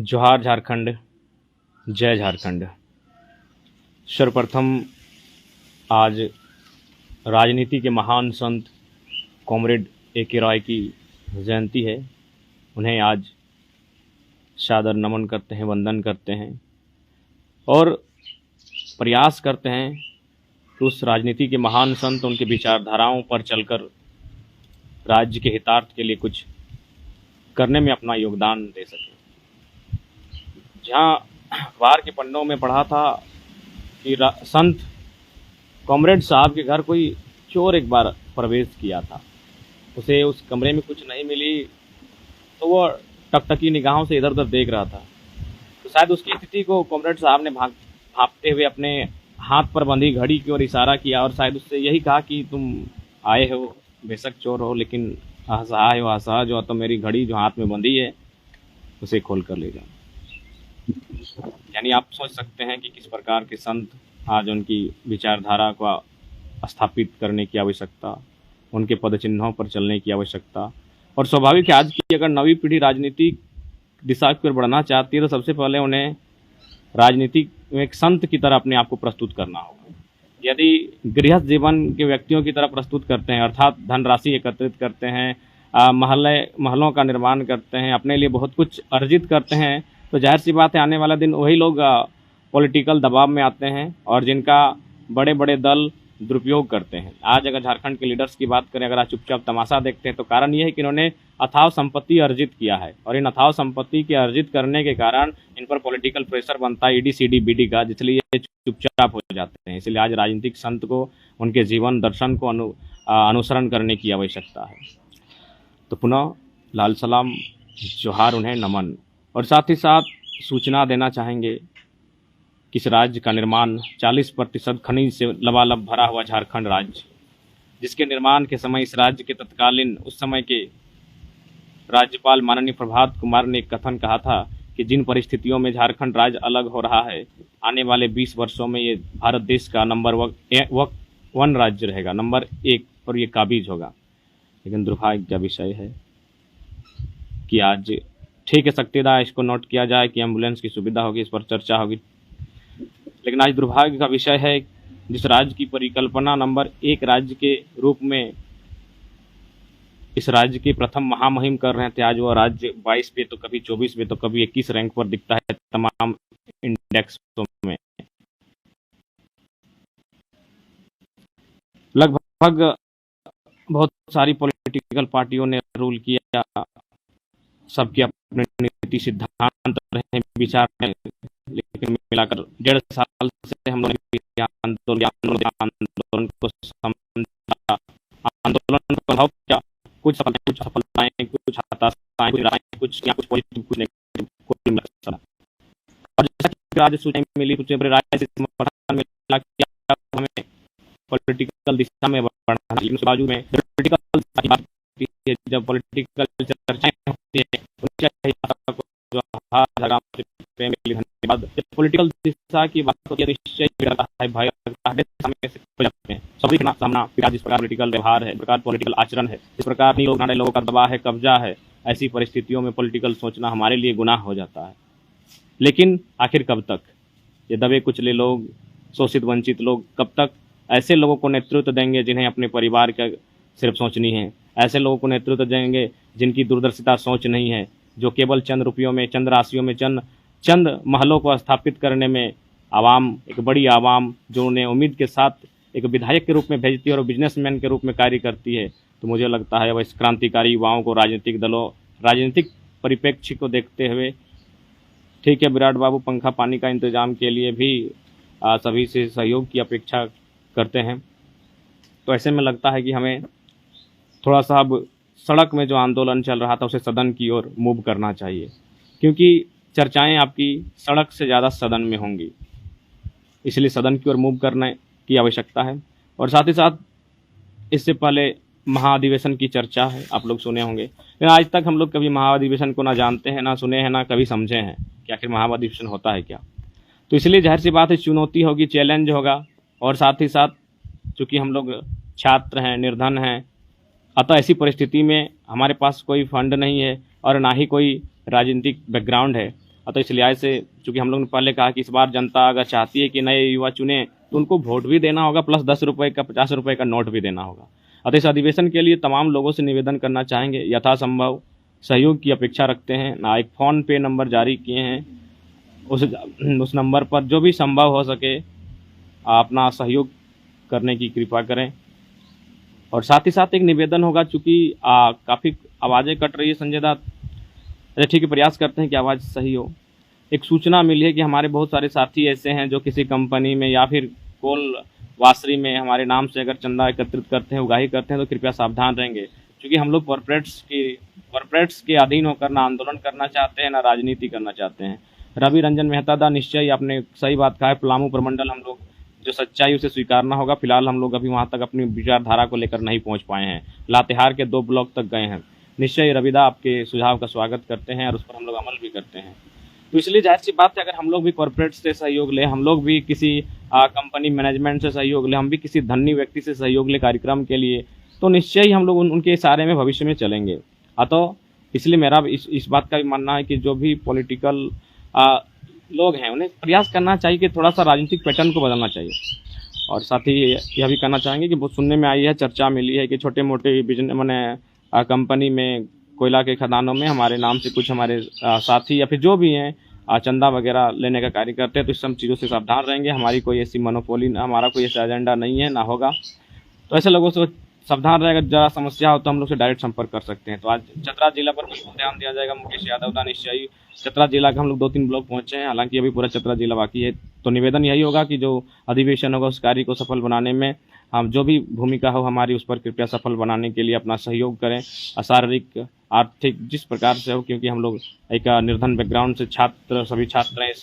जोहार झारखंड, जय झारखंड। सर्वप्रथम आज राजनीति के महान संत कॉमरेड A.K. रॉय की जयंती है। उन्हें आज सादर नमन करते हैं, वंदन करते हैं और प्रयास करते हैं कि उस राजनीति के महान संत उनके विचारधाराओं पर चलकर राज्य के हितार्थ के लिए कुछ करने में अपना योगदान दे सकें। जहाँ अखबार के पन्नों में पढ़ा था कि संत कॉमरेड साहब के घर कोई चोर एक बार प्रवेश किया था, उसे उस कमरे में कुछ नहीं मिली तो वो टकटकी निगाहों से इधर उधर देख रहा था। तो शायद उसकी स्थिति को कॉमरेड साहब ने भांपते हुए अपने हाथ पर बंधी घड़ी की ओर इशारा किया और शायद उससे यही कहा कि तुम आए हो, बेशक चोर हो, लेकिन असहाय हो, असहज हो तो मेरी घड़ी जो हाथ में बंधी है उसे खोल कर ले जाओ। यानी आप सोच सकते हैं कि किस प्रकार के संत आज उनकी विचारधारा को स्थापित करने की आवश्यकता, उनके पदचिन्हों पर चलने की आवश्यकता। और स्वाभाविक है आज की अगर नवी पीढ़ी राजनीतिक दिशा की ओर बढ़ना चाहती है तो सबसे पहले उन्हें राजनीतिक में एक संत की तरह अपने आप को प्रस्तुत करना होगा। यदि गृहस्थ जीवन के व्यक्तियों की तरह प्रस्तुत करते हैं, अर्थात धनराशि एकत्रित करते हैं, महलों का निर्माण करते हैं, अपने लिए बहुत कुछ अर्जित करते हैं, तो जाहिर सी बात है आने वाला दिन वही लोग पॉलिटिकल दबाव में आते हैं और जिनका बड़े बड़े दल दुरुपयोग करते हैं। आज अगर झारखंड के लीडर्स की बात करें, अगर आप चुपचाप तमाशा देखते हैं तो कारण ये है कि इन्होंने अथाव संपत्ति अर्जित किया है और इन अथाव संपत्ति के अर्जित करने के कारण इन पर पॉलिटिकल प्रेशर बनता है ईडी सीडी बीडी का, जिसलिए ये चुपचाप हो जाते हैं। इसलिए आज राजनीतिक संत को उनके जीवन दर्शन को अनुसरण करने की आवश्यकता है। तो पुनः लाल सलाम, जोहार, उन्हें नमन। और साथ ही साथ सूचना देना चाहेंगे कि इस राज्य का निर्माण 40% खनिज से लबालब भरा हुआ झारखंड राज्य, जिसके निर्माण के समय इस राज्य के तत्कालीन उस समय के राज्यपाल माननीय प्रभात कुमार ने एक कथन कहा था कि जिन परिस्थितियों में झारखंड राज्य अलग हो रहा है, आने वाले 20 वर्षों में ये भारत देश का नंबर 1 राज्य रहेगा, नंबर 1 पर ये काबिज होगा। लेकिन दुर्भाग्य का विषय है कि आज ठीक है, शक्तिदा इसको नोट किया जाए कि एम्बुलेंस की सुविधा होगी, इस पर चर्चा होगी, लेकिन आज दुर्भाग्य का विषय है जिस राज्य की परिकल्पना नंबर 1 राज्य के रूप में इस राज्य की प्रथम महामहिम कर रहे थे, आज वो राज्य 22 पे तो कभी 24 पे तो कभी 21 रैंक पर दिखता है तमाम इंडेक्सों में। लगभग बहुत सारी पॉलिटिकल पार्टियों ने रूल किया, सबके अपने नीति सिद्धांत रहे, विचार रहे, लेकिन मिलाकर 1.5 साल से हम लोग आंदोलन को समझा, आंदोलन का प्रभाव क्या, कुछ सफलताएं, कुछ हताशाएं, कुछ पॉजिटिव, कुछ नेगेटिव, कोई मिला। और जैसा कि आज सूचना मिली, कुछ राय से समर्थन मिला कि हमें पॉलिटिकल दिशा में बढ़ना है। इस बाजू में पॉलिटिकल जब पॉलिटिकल चर्चाएं होती है धन्यवाद, जब पॉलिटिकल दिशा की बात होती है सभी का सामना जिस प्रकार पॉलिटिकल व्यवहार है, प्रकार पॉलिटिकल आचरण है, इस प्रकार लोगों का दबाव है, कब्जा है, ऐसी परिस्थितियों में पॉलिटिकल सोचना हमारे लिए गुनाह हो जाता है। लेकिन आखिर कब तक ये दबे कुचले लोग, शोषित वंचित लोग कब तक ऐसे लोगों को नेतृत्व देंगे जिन्हें अपने परिवार का सिर्फ सोचनी है, ऐसे लोगों को नेतृत्व देंगे जिनकी दूरदर्शिता सोच नहीं है, जो केवल चंद रुपयों में, चंद राशियों में, चंद महलों को स्थापित करने में आवाम, एक बड़ी आवाम जो उन्हें उम्मीद के साथ एक विधायक के रूप में भेजती है और बिजनेसमैन के रूप में कार्य करती है। तो मुझे लगता है वह इस क्रांतिकारी युवाओं को राजनीतिक दलों, राजनीतिक परिप्रेक्ष्य को देखते हुए, ठीक है विराट बाबू पंखा पानी का इंतजाम के लिए भी सभी से सहयोग की अपेक्षा करते हैं। तो ऐसे में लगता है कि हमें थोड़ा सा अब सड़क में जो आंदोलन चल रहा था उसे सदन की ओर मूव करना चाहिए, क्योंकि चर्चाएं आपकी सड़क से ज़्यादा सदन में होंगी, इसलिए सदन की ओर मूव करने की आवश्यकता है। और साथ ही साथ इससे पहले महाअधिवेशन की चर्चा है, आप लोग सुने होंगे, लेकिन आज तक हम लोग कभी महाअधिवेशन को ना जानते हैं, ना सुने हैं, ना कभी समझे हैं कि आखिर महाअधिवेशन होता है क्या। तो इसलिए जाहिर सी बात है चुनौती होगी, चैलेंज होगा। और साथ ही साथ चूँकि हम लोग छात्र हैं, निर्धन हैं, अतः ऐसी परिस्थिति में हमारे पास कोई फंड नहीं है और ना ही कोई राजनीतिक बैकग्राउंड है, अतः इस लिहाज से चूंकि हम लोग ने पहले कहा कि इस बार जनता अगर चाहती है कि नए युवा चुने तो उनको वोट भी देना होगा, प्लस 10 रुपये का 50 रुपये का नोट भी देना होगा। अतः इस अधिवेशन के लिए तमाम लोगों से निवेदन करना चाहेंगे, यथासंभव सहयोग की अपेक्षा रखते हैं ना। एक फ़ोन पे नंबर जारी किए हैं, उस नंबर पर जो भी संभव हो सके अपना सहयोग करने की कृपा करें। और साथ ही साथ एक निवेदन होगा, चूंकि काफ़ी आवाज़ें कट रही है संजय दत्त, अच्छा ठीक है, प्रयास करते हैं कि आवाज़ सही हो। एक सूचना मिली है कि हमारे बहुत सारे साथी ऐसे हैं जो किसी कंपनी में या फिर कोल वासरी में हमारे नाम से अगर चंदा एकत्रित करते हैं, उगाही करते हैं, तो कृपया सावधान रहेंगे, क्योंकि हम लोग कॉरपोरेट्स के अधीन होकर ना आंदोलन करना चाहते हैं, ना राजनीति करना चाहते हैं। रवि रंजन मेहता दा, निश्चय आपने सही बात कहा है, पलामू प्रमंडल हम लोग जो सच्चाई उसे स्वीकारना होगा। फिलहाल हम लोग अभी वहाँ तक अपनी विचारधारा को लेकर नहीं पहुँच पाए हैं, लातेहार के 2 ब्लॉक तक गए हैं। निश्चय रविदा आपके सुझाव का स्वागत करते हैं और उस पर हम लोग अमल भी करते हैं। तो इसलिए जाहिर सी बात है, अगर हम लोग भी कॉरपोरेट से सहयोग लें, हम लोग भी किसी कंपनी मैनेजमेंट से सहयोग लें, हम भी किसी धनी व्यक्ति से सहयोग लें कार्यक्रम के लिए, तो निश्चय ही हम लोग उनके इशारे में भविष्य में चलेंगे। अतः इसलिए मेरा इस बात का भी मानना है कि जो भी पॉलिटिकल लोग हैं उन्हें प्रयास करना चाहिए कि थोड़ा सा राजनीतिक पैटर्न को बदलना चाहिए। और साथ ही यह भी कहना चाहेंगे कि बहुत सुनने में आई है, चर्चा मिली है कि छोटे मोटे बिजनेस मैंने कंपनी में कोयला के खदानों में हमारे नाम से कुछ हमारे साथी या फिर जो भी हैं चंदा वगैरह लेने का कार्य करते हैं। तो इस सब चीज़ों से सावधान रहेंगे। हमारी कोई ऐसी मोनोपोली, हमारा कोई ऐसा एजेंडा नहीं है, ना होगा। तो ऐसे लोगों से सावधान रहेगा। ज़रा समस्या हो तो हम लोग से डायरेक्ट संपर्क कर सकते हैं। तो आज चतरा जिला पर बिल्कुल ध्यान दिया जाएगा। मुकेश यादव दा निश्चय ही चतरा जिला का हम लोग 2-3 ब्लॉक पहुंचे हैं, हालांकि अभी पूरा चतरा जिला बाकी है। तो निवेदन यही होगा कि जो अधिवेशन होगा उस कार्य को सफल बनाने में हम जो भी भूमिका हो हमारी, उस पर कृपया सफल बनाने के लिए अपना सहयोग करें, शारीरिक आर्थिक जिस प्रकार से हो, क्योंकि हम लोग एक निर्धन बैकग्राउंड से सभी छात्र हैं इस